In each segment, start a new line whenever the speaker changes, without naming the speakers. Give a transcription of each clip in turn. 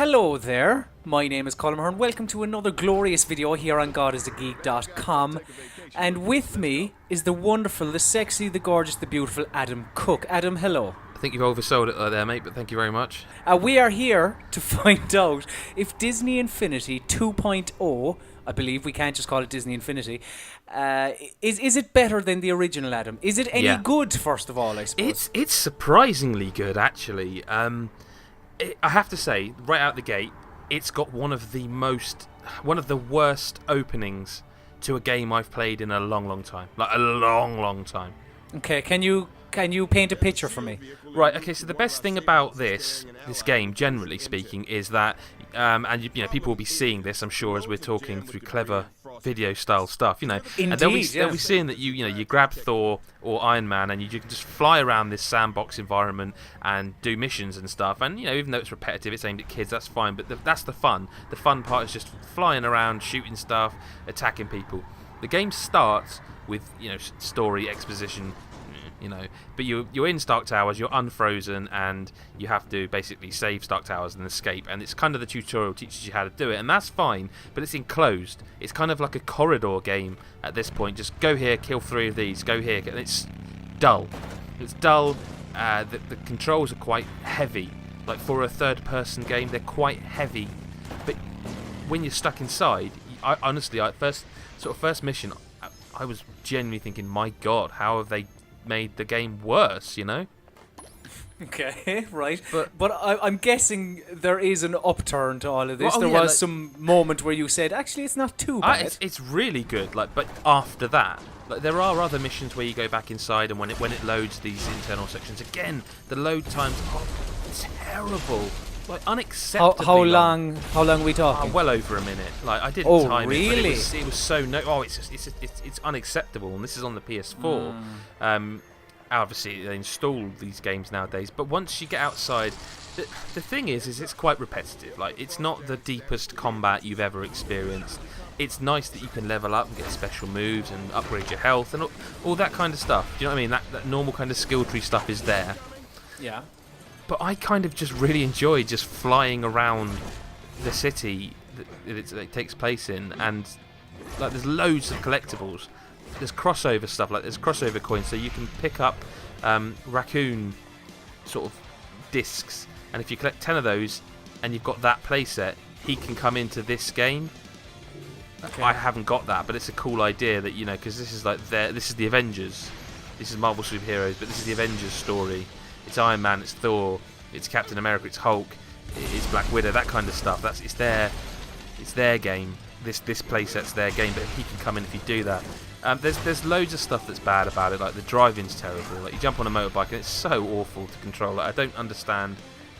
Hello there, my name is Colm and welcome to another glorious video here on GodIsAGeek.com. And with me is the wonderful, the sexy, the gorgeous, the beautiful Adam Cook. Adam, hello.
I think you've oversold it there, mate, but thank you very much.
We are here to find out if Disney Infinity 2.0, I believe we can't just call it Disney Infinity, is it better than the original, Adam? Is it any good, first of all, I suppose?
It's surprisingly good, actually. I have to say, right out the gate, it's got one of the worst openings to a game I've played in a long time. Like, a long time.
Okay, can you paint a picture for me?
Right, okay, so the best thing about this game, generally speaking, is that, and people will be seeing this, I'm sure, as we're talking through clever video-style stuff,
Indeed,
and they'll be seeing that you grab Thor or Iron Man and you can just fly around this sandbox environment and do missions and stuff, and, even though it's repetitive, it's aimed at kids, that's fine, but that's the fun. The fun part is just flying around, shooting stuff, attacking people. The game starts with, story, exposition, but you're in Stark Towers, you're unfrozen, and you have to basically save Stark Towers and escape, and it's kind of the tutorial teaches you how to do it, and that's fine, but it's enclosed. It's kind of like a corridor game at this point. Just go here, kill 3 of these, go here, and it's dull. The controls are quite heavy. Like, for a third-person game, they're quite heavy, but when you're stuck inside, honestly, first mission, I was genuinely thinking, my God, how have they made the game worse,
Okay, right. But I'm guessing there is an upturn to all of this.
Well,
there was some moment where you said, actually, it's not too bad.
It's really good. But after that, there are other missions where you go back inside, and when it loads these internal sections again, the load times are terrible. Unacceptably
How long are we talking?
Well over a minute. I didn't time
really?
it, but it was so it's unacceptable, and this is on the PS4. Obviously they install these games nowadays, but once you get outside, the thing is it's quite repetitive. It's not the deepest combat you've ever experienced. It's nice that you can level up and get special moves and upgrade your health and all that kind of stuff. Do you know what I mean? That normal kind of skill tree stuff is there.
Yeah.
But I kind of just really enjoy just flying around the city that it takes place in, and there's loads of collectibles. There's crossover stuff, there's crossover coins, so you can pick up raccoon sort of discs, and if you collect 10 of those and you've got that playset, he can come into this game. Okay. I haven't got that, but it's a cool idea that, because this is this is the Avengers. This is Marvel superheroes, but this is the Avengers story. It's Iron Man, it's Thor, it's Captain America, it's Hulk, it's Black Widow, that kind of stuff. It's their game. This playset's their game, but he can come in if you do that. There's loads of stuff that's bad about it, the driving's terrible. You jump on a motorbike and it's so awful to control. I don't understand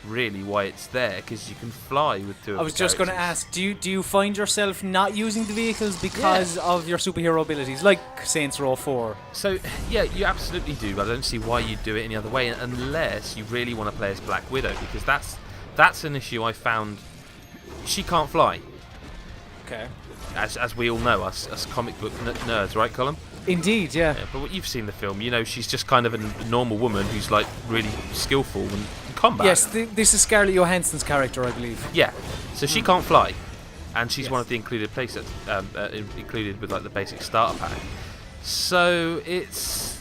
really why it's there, because you can fly with 2 of the
I was just going to ask, do you find yourself not using the vehicles because of your superhero abilities, like Saints Row 4?
So, yeah, you absolutely do, but I don't see why you'd do it any other way, unless you really want to play as Black Widow, because that's an issue I found. She can't fly.
Okay.
As we all know, us comic book nerds, right, Colm?
Indeed, yeah.
But you've seen the film, she's just kind of a normal woman who's really skillful in combat.
Yes, this is Scarlett Johansson's character, I believe.
Yeah, so she can't fly, and she's one of the included playsets, included with the basic starter pack. So it's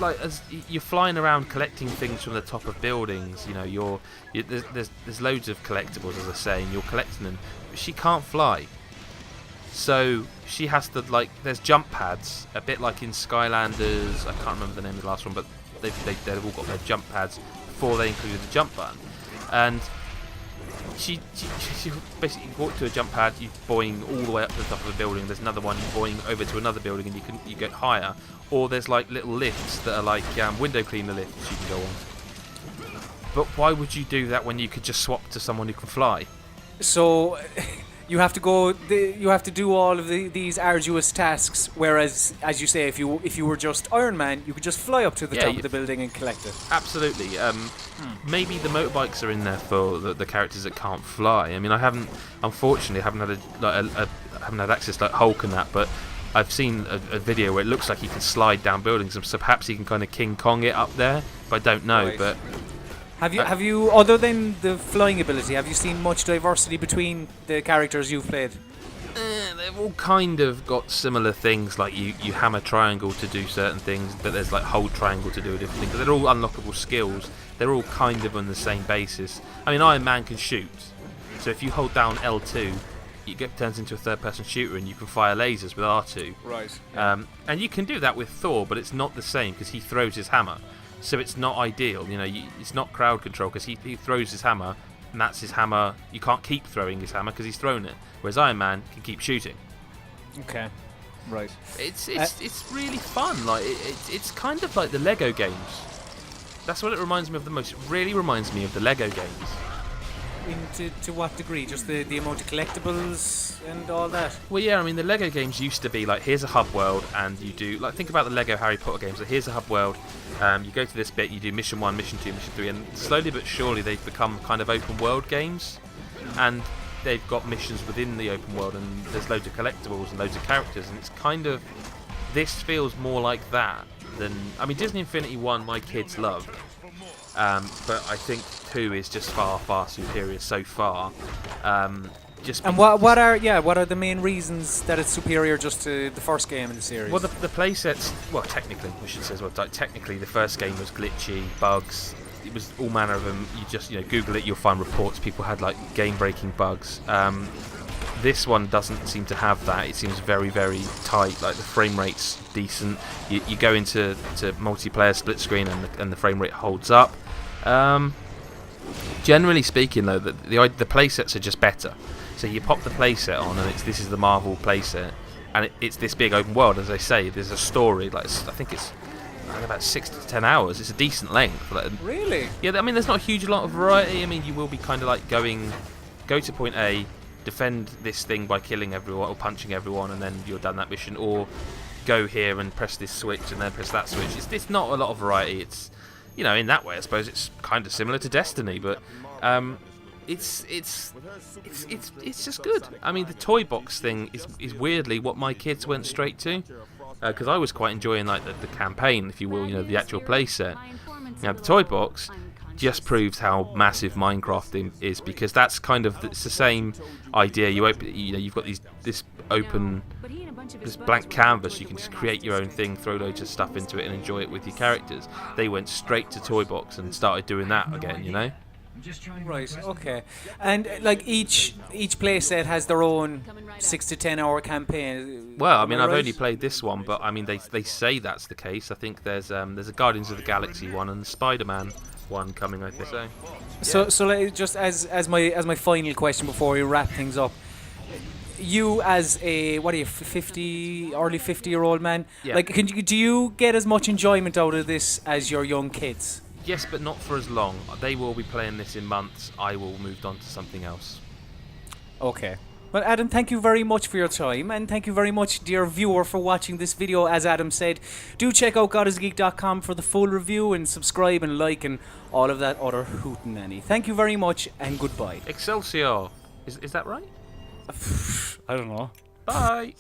as you're flying around collecting things from the top of buildings. There's loads of collectibles, as I say, and you're collecting them. But she can't fly. So she has to, there's jump pads, a bit like in Skylanders. I can't remember the name of the last one, but they've all got their jump pads before they included the jump button. And she basically walk to a jump pad, you boing all the way up to the top of a building. There's another one, you boing over to another building, and you get higher. Or there's little lifts that are window cleaner lifts you can go on. But why would you do that when you could just swap to someone who can fly?
So you have to do all of these arduous tasks, whereas, as you say, if you were just Iron Man, you could just fly up to the top of the building and collect it.
Absolutely. Maybe the motorbikes are in there for the characters that can't fly. I mean, unfortunately haven't had access like Hulk and that, but I've seen a video where it looks like he can slide down buildings, so perhaps he can kind of King Kong it up there, but I don't know.
Right.
But
Have you, other than the flying ability, have you seen much diversity between the characters you've played?
They've all kind of got similar things, like you hammer triangle to do certain things, but there's like hold triangle to do different things. They're all unlockable skills. They're all kind of on the same basis. I mean, Iron Man can shoot, so if you hold down L2, turns into a third-person shooter, and you can fire lasers with R2.
Right.
And you can do that with Thor, but it's not the same because he throws his hammer, so it's not ideal. It's not crowd control because he throws his hammer, and that's his hammer. You can't keep throwing his hammer because he's thrown it. Whereas Iron Man can keep shooting.
Okay. Right.
It's really fun. Like it's kind of like the Lego games. That's what it reminds me of the most. It really reminds me of the Lego games.
To what degree? Just the amount of collectibles and all that?
Well, yeah, I mean, the Lego games used to be like, here's a hub world, and you do, like, think about the Lego Harry Potter games. Like, here's a hub world, you go to this bit, you do mission 1, mission 2, mission 3, and slowly but surely they've become kind of open world games, and they've got missions within the open world, and there's loads of collectibles and loads of characters, and it's kind of, this feels more like that than, I mean, Disney Infinity 1 my kids loved, but I think 2 is just far superior so far. And
what are the main reasons that it's superior just to the first game in the series?
Well, the play sets, well, technically, we should say as well, technically the first game was glitchy, bugs, it was all manner of them. You just, Google it, you'll find reports, people had like game-breaking bugs. This one doesn't seem to have that. It seems very, very tight. Like the frame rate's decent. You go into multiplayer split screen and the frame rate holds up. Generally speaking, though, the playsets are just better. So you pop the playset on, and this is the Marvel playset, and it's this big open world. As I say, there's a story. Like I think it's about 6 to 10 hours. It's a decent length.
Really?
Yeah. I mean, there's not a huge lot of variety. I mean, you will be kind of like go to point A, defend this thing by killing everyone or punching everyone, and then you're done that mission, or go here and press this switch and then press that switch. It's not a lot of variety. It's in that way, I suppose it's kind of similar to Destiny, but it's just good. I mean, the toy box thing is weirdly what my kids went straight to, because I was quite enjoying like the campaign, if you will, the actual playset. Now the toy box just proves how massive Minecraft is, because that's kind of, it's the same idea. You open, you've got this blank canvas. You can just create your own thing, throw loads of stuff into it, and enjoy it with your characters. They went straight to toy box and started doing that again.
Right. Okay. And like each playset has their own 6 to 10 hour campaign.
Well, I mean, I've only played this one, but I mean, they say that's the case. I think there's a Guardians of the Galaxy one and Spider-Man one coming, I think.
So like, just as my final question before we wrap things up, you as a early 50-year-old man,
yeah.
like do you get as much enjoyment out of this as your young kids?
Yes, but not for as long. They will be playing this in months. I will move on to something else.
Okay. Well, Adam, thank you very much for your time, and thank you very much, dear viewer, for watching this video. As Adam said, do check out godisgeek.com for the full review, and subscribe and like and all of that other hootenanny. Thank you very much, and goodbye.
Excelsior. Is that right?
I don't know.
Bye.